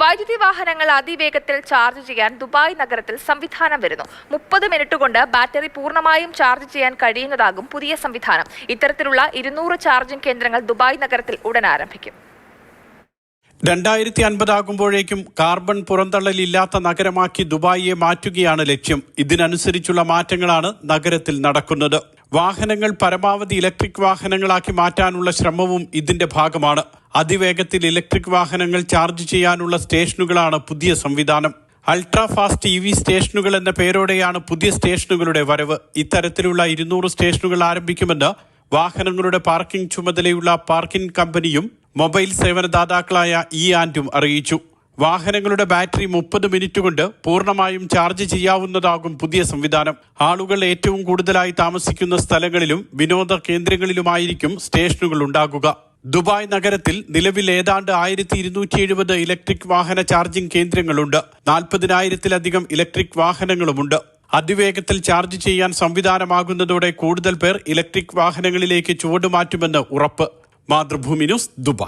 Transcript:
വൈദ്യുതി വാഹനങ്ങൾ അതിവേഗത്തിൽ ചാർജ് ചെയ്യാൻ ദുബായ് നഗരത്തിൽ സംവിധാനം വരുന്നു. 30 മിനിറ്റ് കൊണ്ട് ബാറ്ററി പൂർണ്ണമായും ചാർജ് ചെയ്യാൻ കഴിയുന്നതാകും പുതിയ സംവിധാനം. ഇത്തരത്തിലുള്ള 200 ചാർജിംഗ് കേന്ദ്രങ്ങൾ ദുബായ് നഗരത്തിൽ ഉടൻ ആരംഭിക്കും. 2050 ആകുമ്പോഴേക്കും കാർബൺ പുറന്തള്ളലില്ലാത്ത നഗരമാക്കി ദുബായിയെ മാറ്റുകയാണ് ലക്ഷ്യം. ഇതിനനുസരിച്ചുള്ള മാറ്റങ്ങളാണ് നഗരത്തിൽ നടക്കുന്നത്. വാഹനങ്ങൾ പരമാവധി ഇലക്ട്രിക് വാഹനങ്ങളാക്കി മാറ്റാനുള്ള ശ്രമവും ഇതിന്റെ ഭാഗമാണ്. അതിവേഗത്തിൽ ഇലക്ട്രിക് വാഹനങ്ങൾ ചാർജ് ചെയ്യാനുള്ള സ്റ്റേഷനുകളാണ് പുതിയ സംവിധാനം. അൾട്രാ ഫാസ്റ്റ് EV സ്റ്റേഷനുകൾ എന്ന പേരോടെയാണ് പുതിയ സ്റ്റേഷനുകളുടെ വരവ്. ഇത്തരത്തിലുള്ള 200 സ്റ്റേഷനുകൾ ആരംഭിക്കുമെന്ന് വാഹനങ്ങളുടെ പാർക്കിംഗ് ചുമതലയുള്ള പാർക്കിംഗ് കമ്പനിയും മൊബൈൽ സേവനദാതാക്കളായ E&ഉം അറിയിച്ചു. വാഹനങ്ങളുടെ ബാറ്ററി 30 മിനിറ്റ് കൊണ്ട് പൂർണ്ണമായും ചാർജ് ചെയ്യാവുന്നതാകും പുതിയ സംവിധാനം. ആളുകൾ ഏറ്റവും കൂടുതലായി താമസിക്കുന്ന സ്ഥലങ്ങളിലും വിനോദ കേന്ദ്രങ്ങളിലുമായിരിക്കും സ്റ്റേഷനുകൾ ഉണ്ടാകുക. ദുബായ് നഗരത്തിൽ നിലവിൽ ഏതാണ്ട് 1270 ഇലക്ട്രിക് വാഹന ചാർജിംഗ് കേന്ദ്രങ്ങളുണ്ട്. 40,000-ലധികം ഇലക്ട്രിക് വാഹനങ്ങളുമുണ്ട്. അതിവേഗത്തിൽ ചാർജ് ചെയ്യാൻ സംവിധാനമാകുന്നതോടെ കൂടുതൽ പേർ ഇലക്ട്രിക് വാഹനങ്ങളിലേക്ക് ചുവടുമാറ്റുമെന്ന് ഉറപ്പ്. Mathrubhumi news, Dubai.